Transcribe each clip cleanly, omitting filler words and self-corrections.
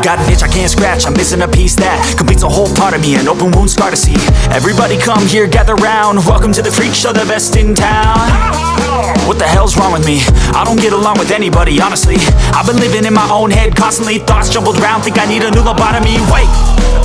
got an itch I can't scratch, I'm missing a piece that completes a whole part of me, an open wound scar to see. Everybody come here, gather round, welcome to the freak show, the best in town. What the hell's wrong with me? I don't get along with anybody, honestly. I've been living in my own head constantly, thoughts jumbled around, think I need a new lobotomy. Wait,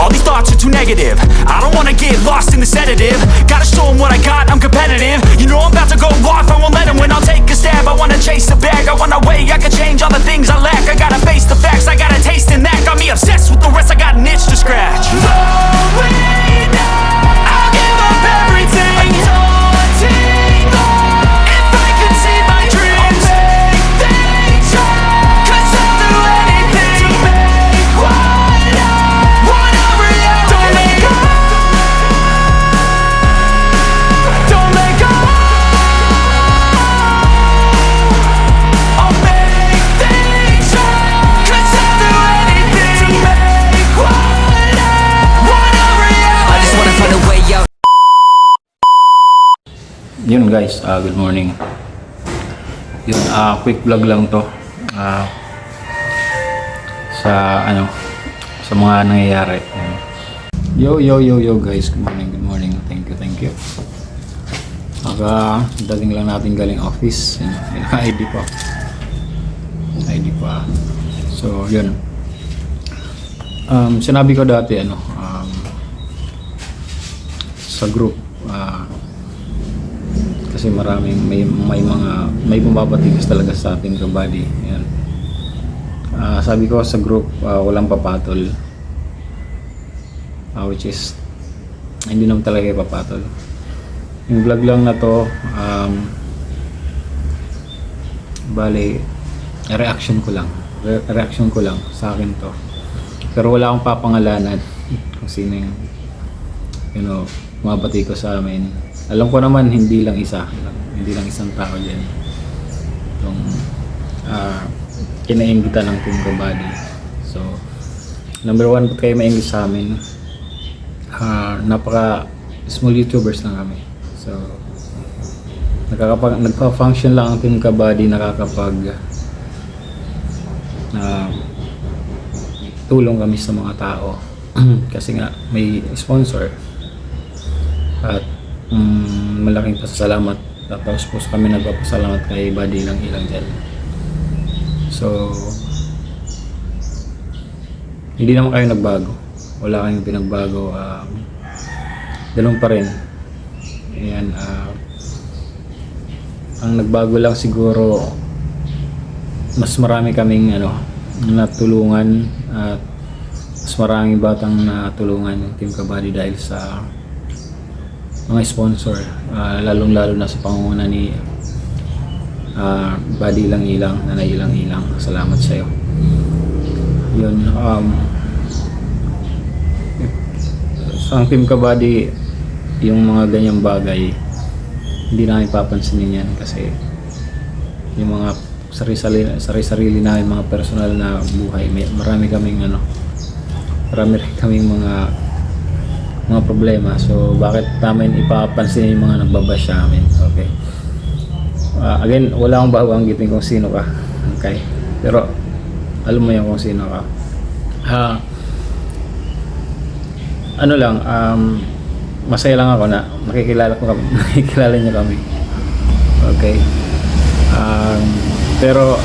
all these thoughts are too negative, I don't wanna get lost in the sedative. Gotta show them what I got, I'm competitive. You know I'm about to go off, I won't let them win. I'll take a stab, I wanna chase the bag, I wanna weigh, I can change all the things I lack. I gotta face the facts, I got a taste in that. Got me obsessed with the rest, I got an itch to scratch. Going now, I'll give up everything. Daunting all, if I could see my dreams, I'll make things right. 'Cause I'll do anything to make what I want a reality. Don't let go, don't let go. I'll make things right. 'Cause I'll do anything to make what I want a reality. I just wanna find a way out. Yun guys, good morning. Yun, quick vlog lang to. Sa mga nangyayari. Yo guys, good morning. Thank you. Dating lang natin galing office. Yun, ID pa. So, yun. Sinabi ko dati, sa group, kasi maraming may bumabatigas talaga sa ating kabady. Yan. Sabi ko sa group, walang papatol, which is hindi naman talaga ipapatol. Yung vlog lang na to, bali reaction ko lang sa akin to, pero wala akong papangalanan kung sino yung mabati ko sa amin. Alam ko naman hindi lang isang tao dyan yung kinainggita ng Team Kabady. So number one, ba't kayo mainggit sa amin? Napaka small YouTubers lang kami. So nagpa-function lang ang Team Kabady, nakakapag tulong kami sa mga tao kasi nga may sponsor at malaking pasasalamat. Tapos po kami nagpapasalamat kay Buddy Ilang dyan. So hindi naman kayo nagbago, wala kayong pinagbago, ganun pa rin. Ayan, ang nagbago lang siguro, mas marami kaming natulungan at mas maraming batang natulungan yung Team Kabady dahil sa mga sponsor, lalong-lalo na sa pangunguna ni Buddy Ilang, Nanay Ilang. Salamat sa iyo. Yun, sa Team Kabady, yung mga ganyang bagay hindi namin papansinin yan kasi yung mga sarili namin mga personal na buhay, marami kaming mga problema. So bakit namin ipapansin yung mga nagbabash sa amin? Okay, again, wala akong babanggitin kung sino ka, okay, pero alam mo yan kung sino ka. Masaya lang ako na nakikilala niyo kami, okay. Pero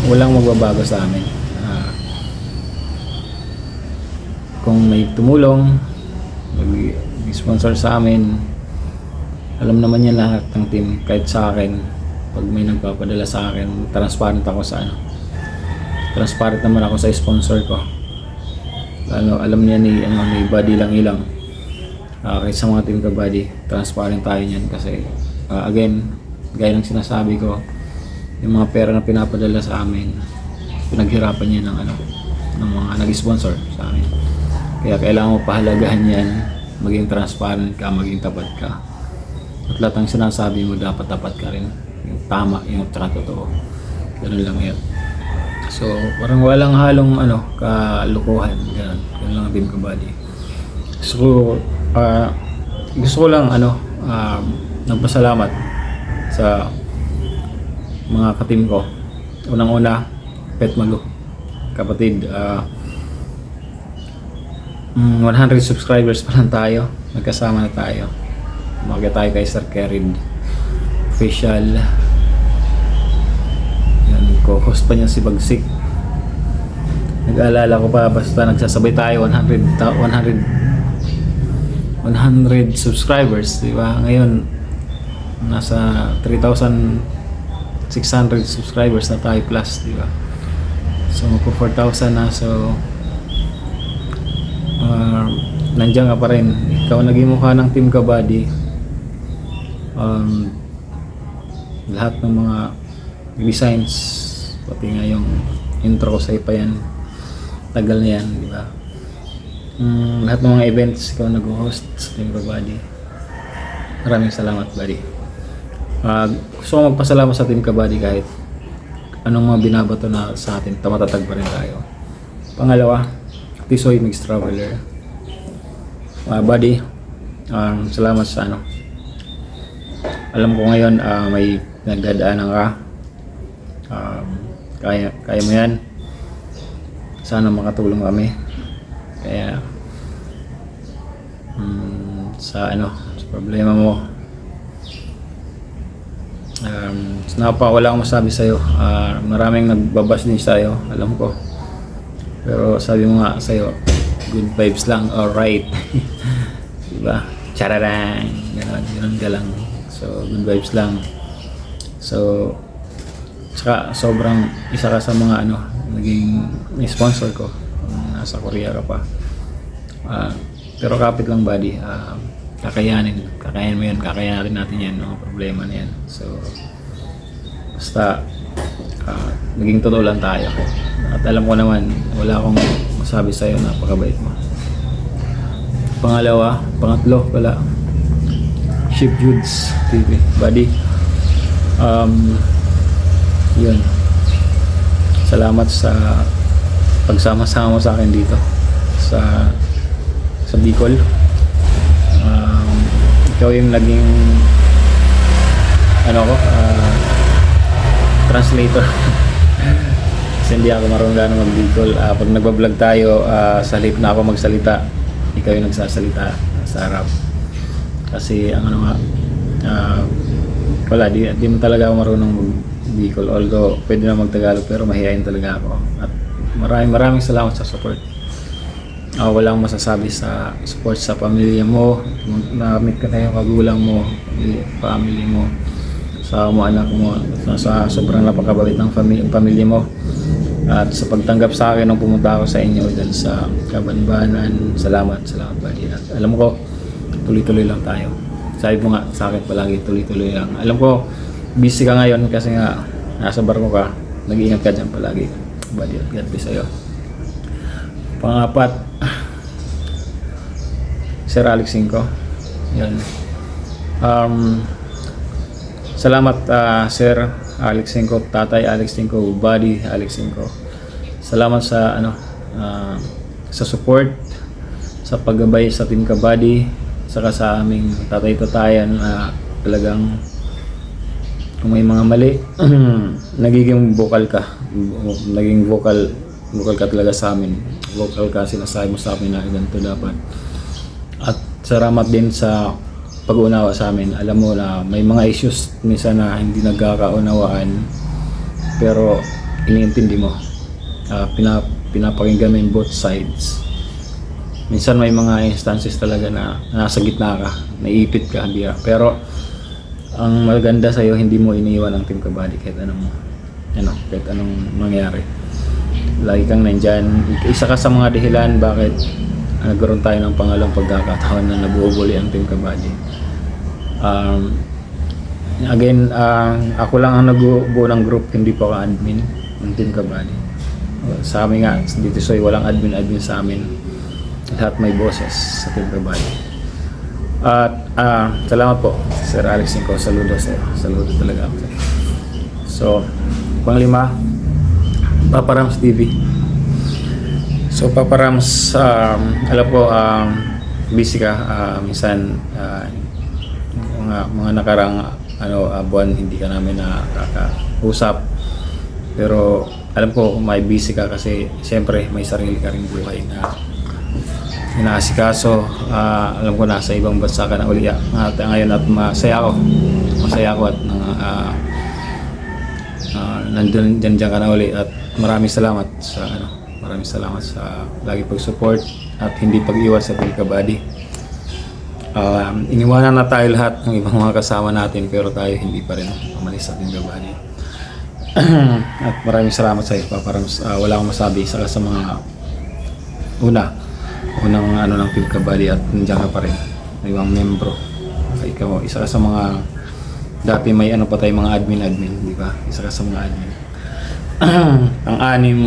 walang magbabago sa amin. Kung may tumulong, mag-sponsor sa amin, alam naman yan lahat ng team. Kahit sa akin, pag may nagpapadala sa akin, transparent ako transparent naman ako sa sponsor ko. Alam niya ni Buddy Ilang. Kahit sa mga Team Kabady, transparent tayo niyan kasi again, gaya ng sinasabi ko, yung mga pera na pinapadala sa amin, pinaghirapan niya ng mga nag-sponsor sa amin. Kaya kailangan mo pahalagahan yan, maging transparent ka, maging tapat ka. At lahat ng sinasabi mo, dapat tapat ka rin. Yung tama, yung tsaka totoo. Ganun lang yan. So, parang walang halong kalukuhan. Ganun lang ang Team Kabady. So, gusto ko lang nagpasalamat sa mga ka-team ko. Unang-una, Pet Malu. kapatid. 100 subscribers pa lang tayo. Magkasama na tayo. Umaga tayo kay Sir Kerid official. Yan, co-host pa niya si Bagsik. Nag-aalala ko pa, basta nagsasabay tayo 100 subscribers, di ba? Ngayon nasa 3,600 subscribers na tayo plus, di ba? So magpo 4,000 na. So nandiyan ka pa rin. Ikaw naging mukha ng Team Kabady. Lahat ng mga designs, pati nga yung intro ko sa pa yan, tagal na yan, di ba? Lahat ng mga events, ikaw nag-host sa Team Kabady. Maraming salamat, buddy. Gusto ko magpasalamat sa Team Kabady kahit anong mga binabato na sa atin, matatag pa rin tayo. Pangalawa, Tisoy Mix Traveler. Buddy, salamat sa ano. Alam ko ngayon may nagdadaanan ka. Kaya mo yan. Sana makatulong kami. Kaya sa ano, sa problema mo, wala akong masabi sa'yo. Maraming nagbabas din sa'yo, alam ko. Pero sabi mo nga sa'yo, good vibes lang, alright. Diba? Chararang, gano'n ka lang. So, good vibes lang. So, saka sobrang isa ka sa mga ano, naging sponsor ko. Nasa Korea ka pa. Pero kapit lang, buddy. Kakayanin mo yan, kakayanin natin yan, mga problema na yan. So, basta naging totoo lang tayo. At alam ko naman, wala akong masabi sa'yo, napakabait mo. Pangatlo pala, Ship Judes TV, buddy. Yun. Salamat sa pagsama-sama mo sa akin dito sa Bicol. Ikaw yung naging translator. Kasi hindi ako marunong gano'ng mag-Bicol. Pag nagbablog tayo, sa halip na ako magsalita, ikaw yung nagsasalita sa harap. Kasi wala, di mo talaga ako marunong mag-Bicol. Although pwede na mag-Tagalog, pero mahihayin talaga ako. At maraming salamat sa support. Wala akong masasabi sa support sa pamilya mo. Na-meet ka na yung kagulang mo, family mo, sa mo, anak mo, sa sobrang napakabait ng pamilya mo. At sa pagtanggap sa akin nung pumunta ako sa inyo dyan sa Kabanbanan, salamat buddy. At alam ko, tuloy-tuloy lang tayo. Sabi mo nga sa akin palagi, tuloy-tuloy lang. Alam ko, busy ka ngayon kasi nga nasa barko ka, nag-iingat ka dyan palagi, buddy. At God bless sa'yo. Pangapat, Sir Alex Cinco. Yan. Salamat Sir Alex Cinco, Tatay Alex Cinco, Buddy Alex Cinco. Salamat sa sa support, sa paggabay sa Team Kabady, saka sa aming tatay-tatayan na talagang kung may mga mali, nagiging vocal ka. Naging vocal ka talaga sa amin. Vocal ka, sinasabi mo sa amin na ganito dapat. At salamat din sa pag-uunawa sa amin. Alam mo na may mga issues minsan na hindi nagkakaunawaan, pero iniintindi mo. Pinapakinggan mo yung both sides. Minsan may mga instances talaga na nasa gitna ka, naiipit ka, hindi ka. Pero ang maganda sa'yo, hindi mo iniiwan ang Team Kabady kahit anong mangyari. Lagi kang nandyan. Isa ka sa mga dahilan bakit nagkaroon tayo ng pangalawang pagkakataon na nabuhuli ang Team Kabady. Again, ako lang ang nagbuo ng group, hindi po ako admin ng Team Kabady. Sa amin nga, dito soy walang admin sa amin. Lahat may boses sa Team Kabady. At salamat po, Sir Alex Cinco. Saludo sa'yo. Saludo talaga ako sa'yo. So, panglima, Papa Rams TV. So Papa Rams, alam ko busy ka, minsan mga nakarang buwan hindi ka namin nakakausap, pero alam ko may busy ka kasi siyempre may sarili ka ring buhay na inaasikaso. Alam ko nasa ibang bansa ka na uli at ngayon at masaya ako at nandun dyan ka na uli at maraming salamat sa lagi pag-support at hindi pag-iwan sa Team Kabady. Iniwanan na tayo lahat ng ibang mga kasama natin pero tayo hindi pa rin umalis sa Team Kabady. At maraming salamat sa iyo. Wala akong masabi, isa ka sa mga unang ng Team Kabady at nandiyan ka pa rin, ibang membro. Ikaw isa ka sa mga dati may pa tayo mga admin, di ba? Isa ka sa mga admin. Pang-anim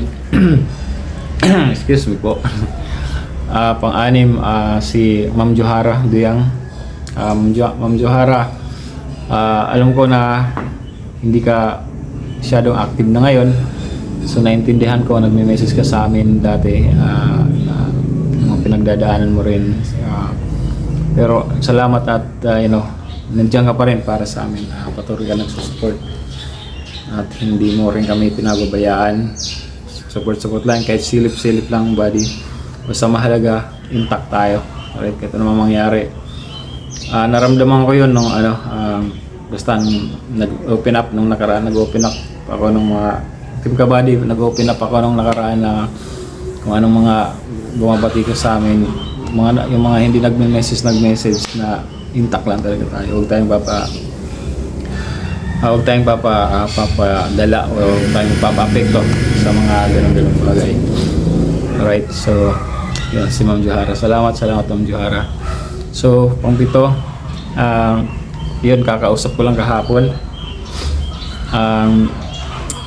excuse me po. Pang-anim si Ma'am Johara Duyang. Ma'am Johara, alam ko na hindi ka masyadong active na ngayon, so naintindihan ko, nagme-message ka sa amin dati, mga pinagdadaanan mo rin, pero salamat at nandiyan ka pa rin para sa amin. Patuloy ka nagsusupport at hindi mo rin kami pinababayaan. Support lang kahit silip lang, buddy. Basta mahalaga intact tayo, alright, kahit ano mangyari. Naramdaman ko yun nung basta nag-open up nung nakaraan, nag-open up ako nung mga Team Kabady, nag-open up ako nung nakaraan na kung anong mga bumabati ko sa amin, yung mga hindi nag-message na intact lang talaga tayo. Huwag tayong papadala o huwag tayong papaapekto sa mga ganun bagay. Alright, so yun, si Ma'am Johara. Salamat Ma'am Johara. So, pang-pito, yun, kakausap ko lang kahapon.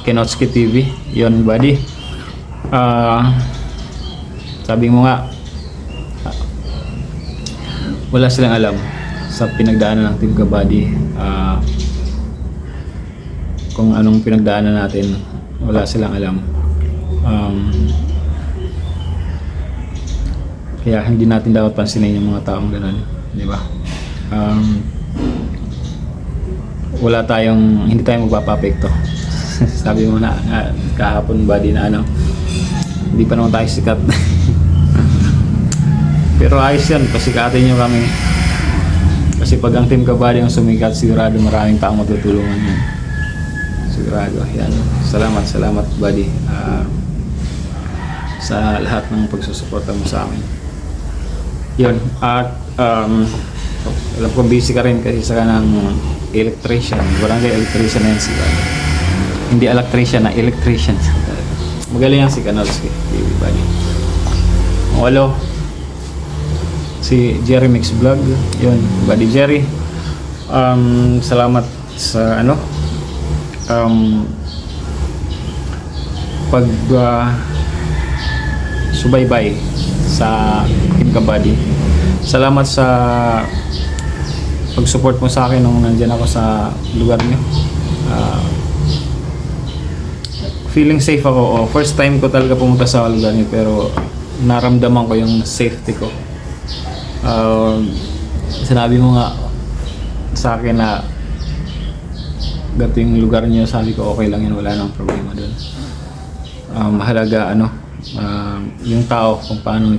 Kinotski TV, yun, buddy. Sabi mo nga, wala silang alam sa pinagdaanan ng Team Kabady. Kung anong pinagdaanan natin, wala silang alam. Kaya hindi natin dapat pansinin yung mga taong ganun, di ba? Hindi tayo magpapapekto. Sabi mo na kahapon, buddy, na hindi pa naman tayo sikat. Pero ayos yan, pasikatin nyo kami. Kasi pag ang Team Kabady ang sumikat, sigurado maraming taong matutulungan yan. Sigurado, yan. Salamat buddy, sa lahat ng pagsusuporta mo sa amin. Yun, at alam ko busy ka rin kasi sa kanang electrician, barangay electrician na yan si buddy. Hindi electrician na electrician. Magaling yan si Kanowski, buddy. Walo, si Jerry Mix Vlog, yun, buddy Jerry. Salamat sa pag subaybay sa Team Kabady. Salamat sa pag-support mo sa akin nung nandyan ako sa lugar niyo. Feeling safe ako. First time ko talaga pumunta sa lugar niyo, pero naramdaman ko yung safety ko. Sinabi mo nga sa akin na gato yung lugar niyo, sabi ko okay lang yun, wala nang problema doon. Mahalaga yung tao, kung paano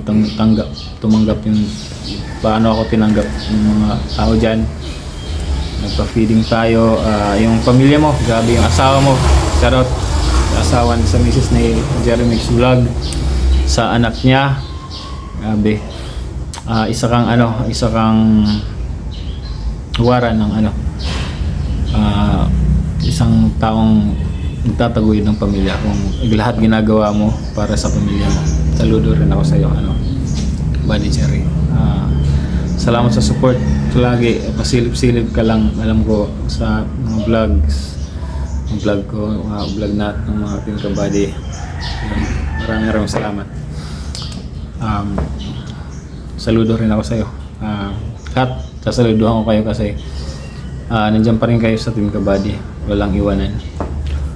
tumanggap yung paano ako tinanggap yung mga tao dyan. Nagpa-feeding tayo, yung pamilya mo, grabe, yung asawa mo, shoutout sa asawa sa misis ni Jerry Mix Vlog, sa anak niya, grabe. Isa kang huwaran ng isang taong nagtataguyod ng pamilya. Kung lahat ginagawa mo para sa pamilya mo, saludo rin ako sa iyo, buddy Jerry. Salamat sa support. Lagi pasilip-silip ka lang, alam ko, sa mga vlogs, ang vlog ko, mga vlog ng mga Team Kabady. Maraming salamat. Saludo rin ako sa iyo. Sasaluduhan ko kayo kasi nandiyan pa rin kayo sa Team Kabady, walang iwanan.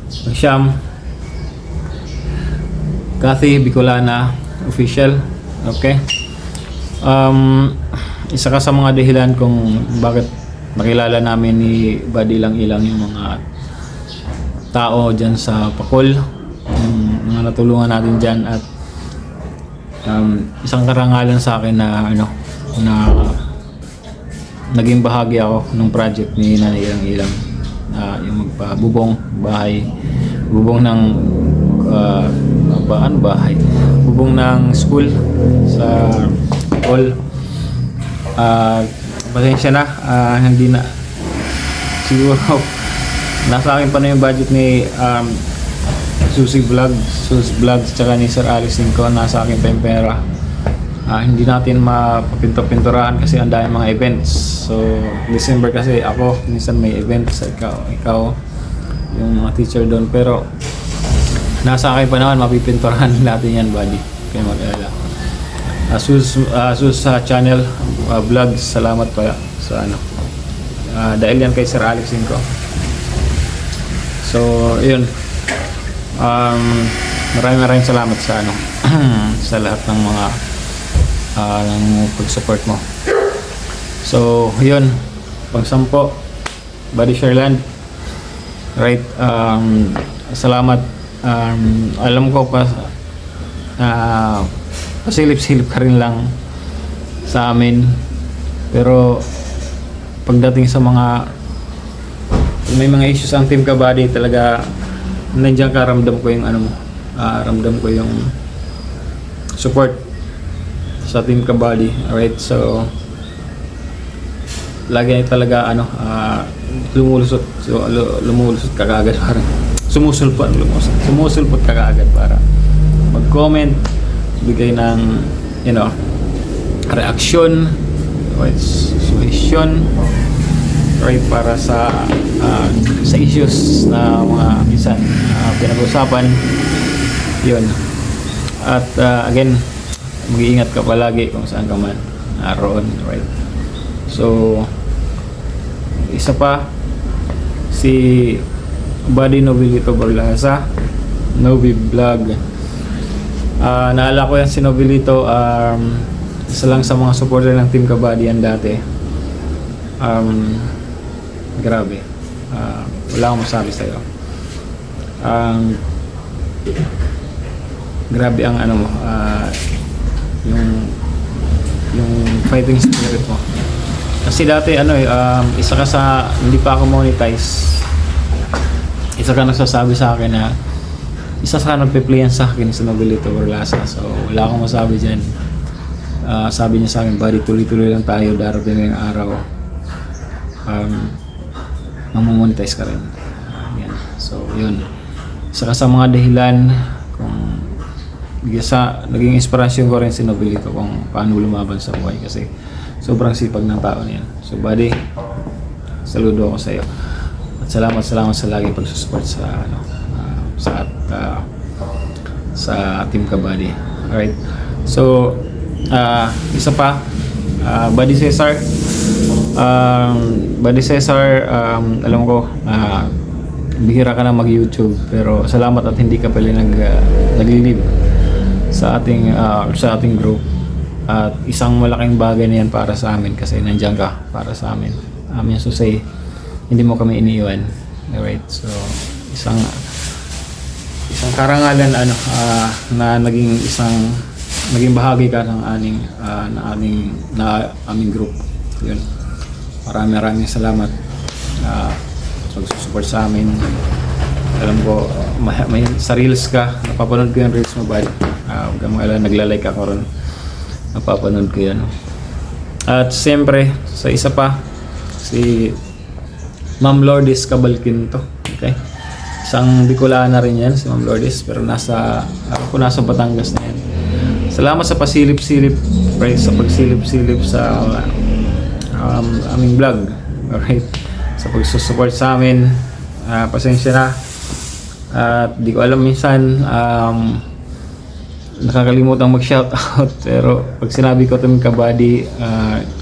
Siyam, Kathy Bicolana official, okay. Isa ka sa mga dahilan kung bakit nakilala namin ni Buddy ilang yung mga tao dyan sa Pakol, yung mga natulungan natin dyan at isang karangalan sa akin na na naging bahagi ako ng project ni Nanay Ilang Ilang, yung magpabubong bahay, bubong ng bahay, bubong ng school sa all. Pasensya na, hindi na siguro nasa akin pa na yung budget ni Susie Vlogs tsaka ni Sir Alex Cinco. Nasa akin pa yung pera. Hindi natin mapapinto-pinturahan kasi ang dami mga events. So December kasi ako minsan may events, ikaw yung mga teacher doon, pero nasa akin pa naman mapipinturahan natin yan, buddy, kaya mag-alala. Sus channel vlogs, salamat pa sa dahil yan kay Sir Alex Cinco. So yun, maraming salamat sa sa lahat ng mga ng pag-support mo. So yun, pang-sampo, Buddy Sherland, right? Salamat. Alam ko pa pasilip-silip ka rin lang sa amin, pero pagdating sa may mga issues ang Team Kabady, talaga nandiyan ka, ramdam ko yung ramdam ko yung support sa Team Kabady. Alright, so lagi talaga lumulusot ka kaagad, parang sumusulpot ka kaagad para mag-comment, bigay ng reaksyon, suggestion, right, para sa issues na mga minsan pinag-usapan. Yun. At again, mag-iingat ka palagi kung saan ka man naroon, right? So isa pa, si Buddy Novelito Borlasa, Novi Vlog. Naalala ko yan si Novelito, isa lang sa mga supporter ng Team Kabady yan dati. Grabe, wala akong masabi sa'yo. Grabe ang yung fighting spirit mo. Kasi dati isa ka sa, hindi pa ako monetize, isa ka nagsasabi sa akin na isa sa nagpe-playan sa akin sa Novelito Borlasa. So wala akong masabi dyan. Sabi niya sa akin, Buddy, tuloy-tuloy lang tayo, darating ng araw mamonetize ka rin. Yan. So yun, isa ka sa mga dahilan kung naging inspirasyon ko rin si Novelito kung paano lumaban sa buhay, kasi sobrang sipag ng tao niyan. So Buddy, saludo ako sa iyo. At salamat sa lagi pagsusupport sa Team Kabady. Alright. So isa pa, Buddy Cesar, alam ko bihira ka na mag-YouTube, pero salamat at hindi ka pala naglilib sa ating group. At isang malaking bagay na yan para sa amin, kasi nandiyan ka para sa amin. So say, hindi mo kami iniiwan. Alright, so isang karangalan na naging bahagi ka ng aming group. Yun. Maraming salamat pag-support sa amin. Alam ko may sa reels ka, napapanood ko yung reels mo, Buddy. Huwag kang mag-alala, nagla-like ako ron, napapanood ko yan. At siyempre sa isa pa, si Ma'am Lourdes Cabalquinto. Okay, isang Bicolana rin yan, si Ma'am Lourdes, pero nasa Batangas na yan. Salamat sa pasilip-silip, sa pagsilip-silip sa aming vlog. Alright, sa pagsusupport sa amin. Pasensya na, at di ko alam, minsan nakakalimutan mag-shoutout, pero pag sinabi ko Team Kabady,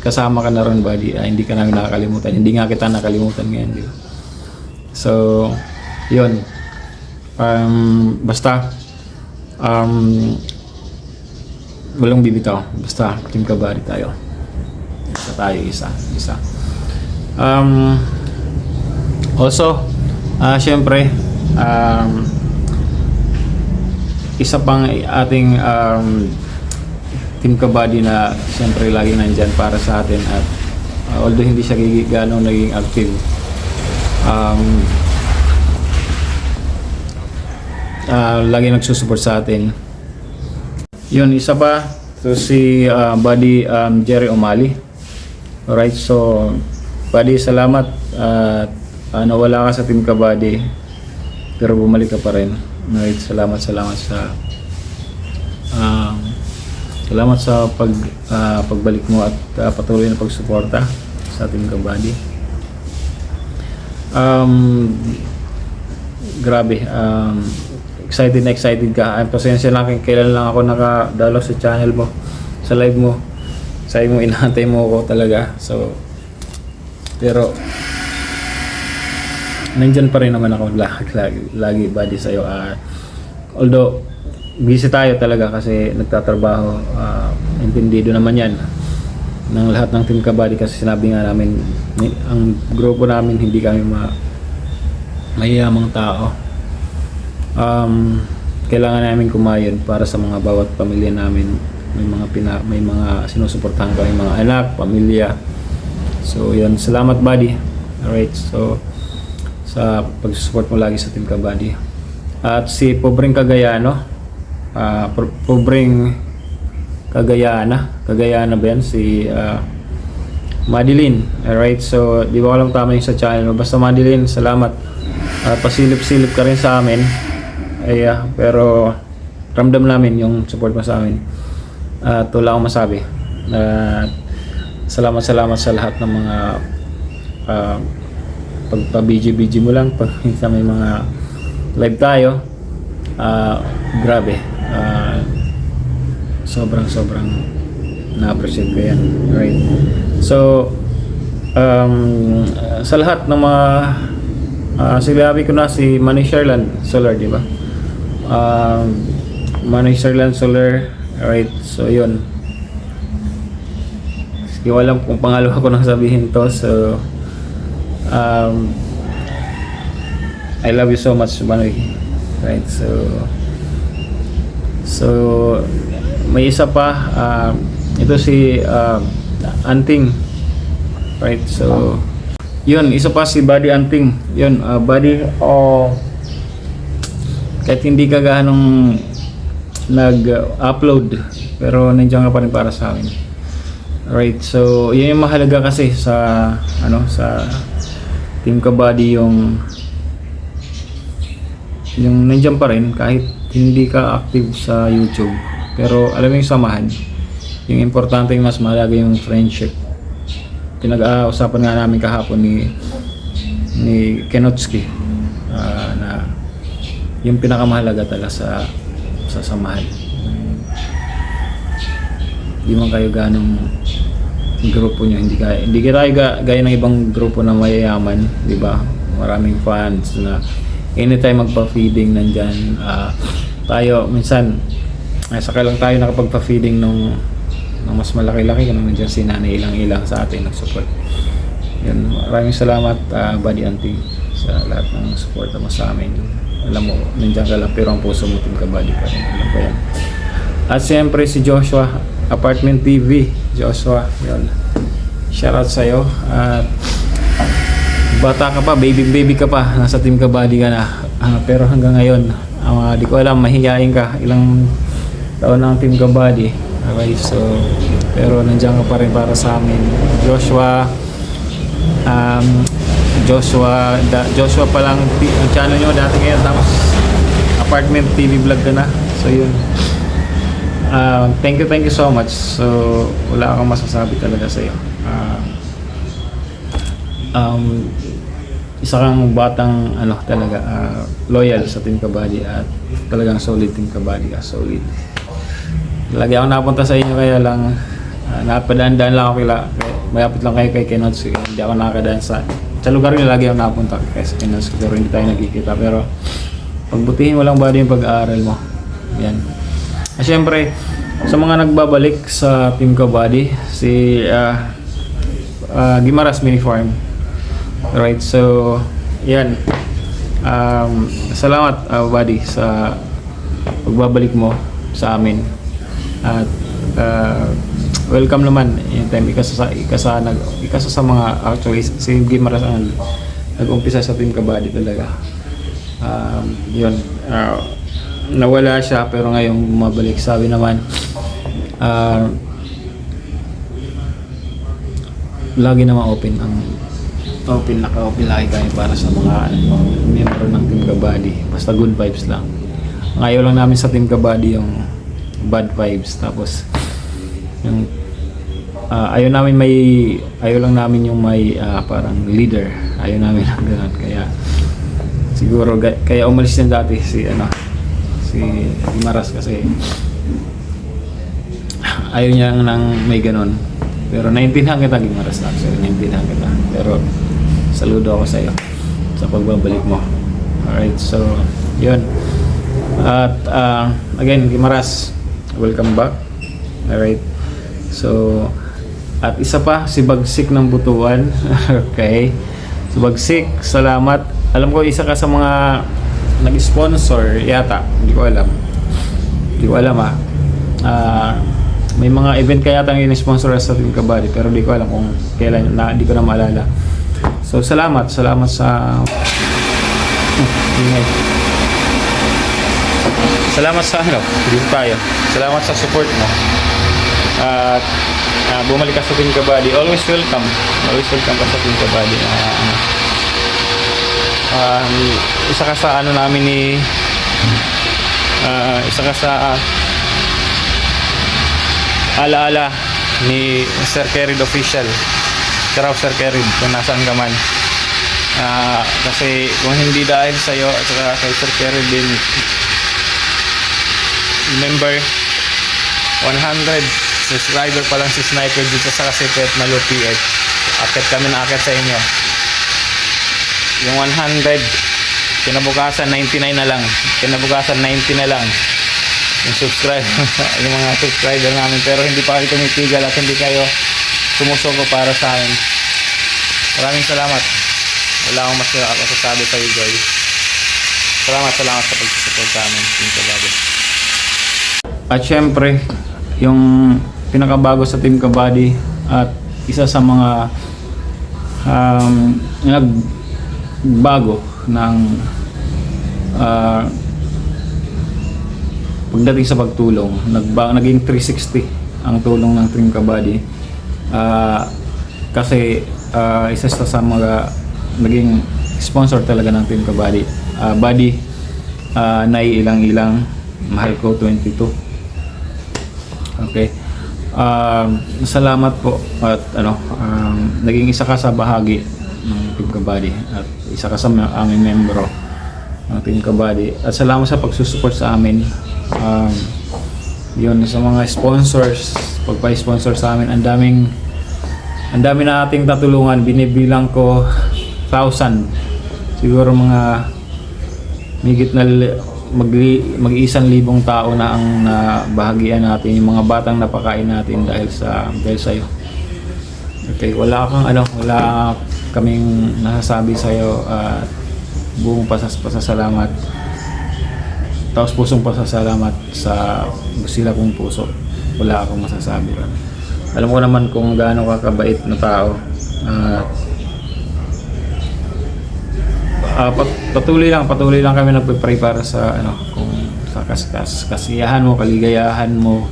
kasama ka na ron, Buddy. Hindi ka namin nakakalimutan, hindi nga kita nakalimutan ngayon, di ba? So yun, basta walang bibitaw, basta Team Kabady tayo, isa. Also syempre isa pang ating team kabady na siyempre lagi nandyan para sa atin at although hindi siya gano'ng naging active, lagi nagsusupport sa atin. Yun, isa pa, so si buddy Jerry O'Malley. Alright, so buddy, salamat at nawala ka sa team kabady pero bumalik ka pa rin. Alright, salamat sa salamat sa pagbalik mo at patuloy na pagsuporta sa team kabady. Grabe, excited na excited ka. Pasensya na kailan lang ako nakadalo sa channel mo, sa live mo. Sabi mo inaantay mo ako talaga. So pero nandyan pa rin naman ako lagi buddy sa'yo. Although busy tayo talaga kasi nagtatrabaho, intindido naman yan ng lahat ng team kabady kasi sinabi nga namin ang grupo namin hindi kami mayayamang tao. Kailangan namin kumayon para sa mga bawat pamilya namin. May mga sinusuportahan kami, mga anak, pamilya. So yun, salamat buddy. Alright, so sa pag-support mo lagi sa team kabady. At si Pobreng Cagayano, Cagayana ba yan? Si Madeline. Alright, so di ba alam tama yung sa channel mo. Basta Madeline, salamat. Pasilip-silip ka rin sa amin. Pero ramdam namin yung support mo sa amin. Wala akong masabi. Salamat sa lahat ng mga pagpa-BG mo lang pag minsan may mga live tayo. Grabe, sobrang na-appreciate ko yan. Right, so sa lahat ng mga sinabi ko na si Manny Sherland Solar, di ba? Manny Sherland Solar. Alright, so yun, hindi ko alam kung pangalawa ko nang sabihin to. So I love you so much, Manny. Right, so may isa pa, ito si Anting. Right, so yun, isa pa si Buddy Anting. Yun, Buddy, kahit hindi ka ganong nag-upload pero nandiyan ka pa rin para sa amin. Right, so yun yung mahalaga kasi sa sa team kabady, yung nandiyan pa rin kahit hindi ka active sa YouTube, pero alam mo yung samahan, yung importante, yung mas mahalaga yung friendship. Pinag-uusapan nga namin kahapon ni Kenotski na yung pinakamahalaga talaga sa samahan. Hindi man kayo ganong grupo nyo, hindi tayo gaya ng ibang grupo na mayayaman, di ba? Maraming fans na anytime magpa-feeding nandyan. Tayo minsan saka lang tayo nakapagpa-feeding nung mas malaki-laki, kung nandiyan si Nanay ilang sa atin nag-support. Yun, maraming salamat Buddy Anting sa lahat ng support mo sa amin. Alam mo, nandiyan ka lang pero ang puso mo team kabady pa rin. Alam ko yan. At siyempre si Joshua, Apartment TV. Joshua, yun, shoutout sa'yo. At bata ka pa, baby ka pa, nasa team kabady ka na. Pero hanggang ngayon, di ko alam, mahihain ka. Ilang taon na ang team kabady. Okay, so pero nandiyan ka pa rin para sa amin. Joshua pa lang ang channel nyo dati, ngayon tapos Apartment TV vlog ka na. So yun, thank you so much. So wala akong masasabi talaga sa iyo. Isa kang batang talaga loyal sa team kabady at talagang solid team kabady ka, solid. Lagi ako napunta sa inyo, kaya lang napadaan-daan lang ako mayapit lang kayo kay Kenots. Hindi ako nakakadaan sa lugar nyo, lagi ako napunta kay Kenots, pero hindi tayo nagkikita. Pero pagbutihin mo lang Buddy yung pag-aaral mo. Yan. At syempre sa mga nagbabalik sa team kabady, si Gimaras Mini Farm. Right, so yan, salamat Buddy sa pagbabalik mo sa amin. At welcome naman anytime. Ikasa sa mga, actually si Gimaras ang nag-umpisa sa Team Kabady talaga. Yun, nawala siya pero ngayon bumabalik. Sabi naman lagi naman naka-open lagi kami para sa mga member ng Team Kabady. Basta good vibes lang. Ang ayaw lang namin sa Team Kabady yung bad vibes. Tapos yung ayaw lang namin yung may parang leader. Ayaw namin ng ganun. Kaya siguro kaya umalis na dati si Gimaras kasi ayaw niya nang may ganun. Pero naintindihan kita, Gimaras, actually naintindihan kita. Pero saludo ako sa iyo sa pagbabalik mo. Alright, so yun. At again, Gimaras, welcome back. Alright, so at isa pa, si Bagsik ng Butuan. Okay, si Bagsik, salamat. Alam ko isa ka sa mga nag-sponsor yata, hindi ko alam may mga event kaya yata yung sponsor sa Team Kabady pero di ko alam kung kailan, di ko na maalala. So salamat sa salamat sa dito tayo. Salamat sa support mo. At bumalik ka sa Team Kabady. Always welcome ka sa Team Kabady. Isa ka sa namin isa ka sa alaala ni Sir Kerid Official. Sir Kerid, kung nasaan ka man. Kasi kung hindi dahil sa'yo at saka kay Sir Kerid din, remember 100 subscriber pa lang si Sniper dito sa Kasipet Malo PH. Akit kami na akit sa inyo. Yung 100 kinabukasan 99 na lang, kinabukasan 90 na lang yung yung mga subscriber namin, pero hindi pa kayo tumitigil at hindi kayo sumusuko para sa amin. Maraming salamat. Wala akong mas masasabi sa iyo, guys. Salamat sa pag-support sa amin, Team Kabady. At syempre, yung pinakabago sa Team Kabady at isa sa mga nagbago ng pagdating sa pagtulong, naging 360 ang tulong ng Team Kabady. Kasi isa sa mga naging sponsor talaga ng Team Kabady. Buddy, Nay Ilang-Ilang, mahal ko 22. Okay. Salamat po at naging isa ka sa bahagi ng Team Kabady at isa ka sa aming membro ng Team Kabady. At salamat sa pagsusupport sa amin. Yun, sa mga sponsors, pagpa-sponsor sa amin, ang dami na ating tatulungan. Binibilang ko 1,000, siguro mga higit na mag-1,000 tao na ang nabahagian natin, yung mga batang napakain natin dahil sa iyo. Okay, wala kaming nasasabi sa iyo. Buong pasasalamat, taos pusong pasasalamat sa sila kong puso. Wala akong masasabi. Alam ko naman kung gaano ka kabait na tao. Patuloy lang kami nagpe-pray para sa kung sa kasiyahan mo, kaligayahan mo.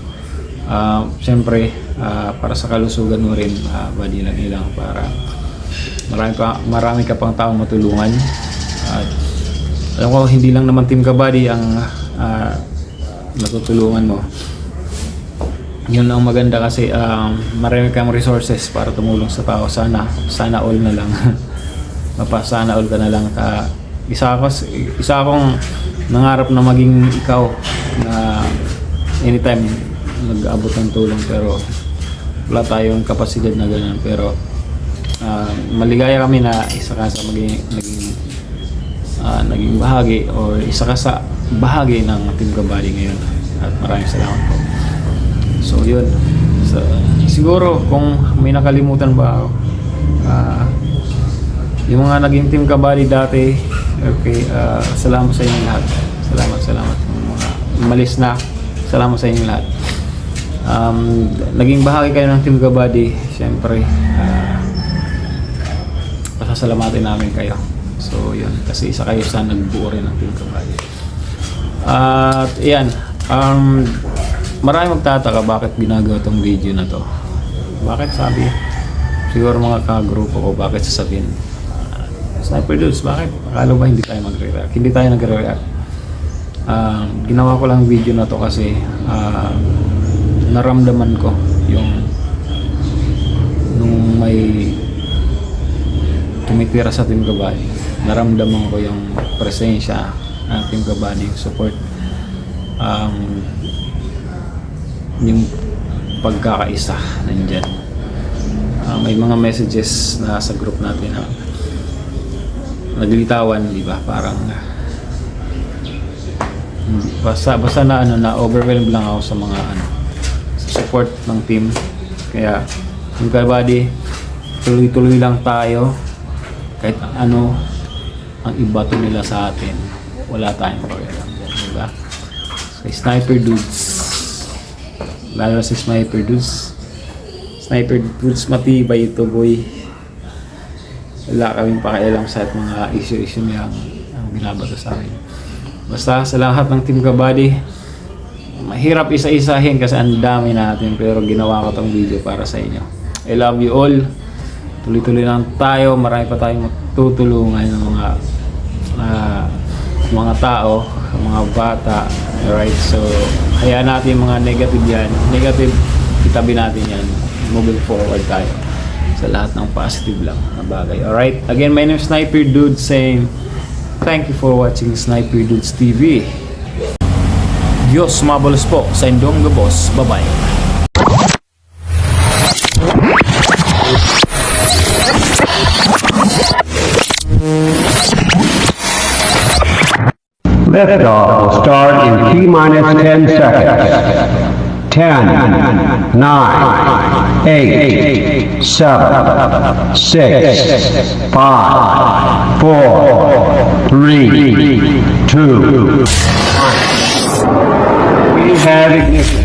Siyempre para sa kalusugan mo rin, Buddy Ilang-Ilang, para marami ka pang taong matulungan. At alam ko hindi lang naman Team Kabady ang matutulungan mo. Yun ang maganda kasi marami kang resources para tumulong sa tao. Sana all na lang. Sana all ka na lang. Isa akong nangarap na maging ikaw na anytime nag-abot ng tulong, pero wala tayong kapasidad na ganun. Pero maligaya kami na isa ka sa naging bahagi or isa ka sa bahagi ng Team Kabady ngayon. At maraming salamat po. So yun, siguro kung may nakalimutan ba ako, yung mga naging Team Kabady dati, okay, salamat sa inyo lahat. Salamat ng mga malis na. Salamat sa inyong lahat. Naging bahagi kayo ng Team Kabady. Siyempre, pasasalamatin namin kayo. So yun, kasi isa kayo sa nagbuo rin ng Team Kabady. At yan, marami magtataka bakit ginagawa tong video na to. Bakit sabi? Siguro mga kagrupo ko, bakit sasabihin? Sniper Dudes, bakit? Akala ba hindi tayo magre-react? Hindi tayo nagre-react. Ginawa ko lang video na to kasi naramdaman ko yung nung may tumitira sa Team Kabady, naramdaman ko yung presensya ng Team Kabady, yung support, yung pagkakaisa nandyan. May mga messages na sa group natin na naglilitawan, di ba? Parang basta na na overwhelmed lang ako sa mga sa support ng team. Kaya Team Kabady, tuloy-tuloy lang tayo kahit ano ang ibato nila sa atin, wala tayong pakialam dyan, di ba? So, Sniper Dudes, lalo si Sniper Dudes, matibay ito, boy. Wala kaming pakialam sa mga issue niya ang binabato sa akin. Basta sa lahat ng Team Kabady, mahirap isa-isahin kasi ang dami natin, pero ginawa ko tong video para sa inyo. I love you all. Tuloy-tuloy lang tayo, marami pa tayong matutulungan ng mga tao, mga bata, right? So hayaan natin mga negative itabi natin yan, moving forward tayo sa lahat ng positive lang na bagay. Alright, again, my name is Sniper Dudes saying thank you for watching Sniper Dudes TV. Diyos mabalos po sa indong gabos. Bye-bye. Liftoff will start in T-minus 10 seconds. 10, 9, 8, 7, 6, 5, 4, 3, 2, 1. We have ignition.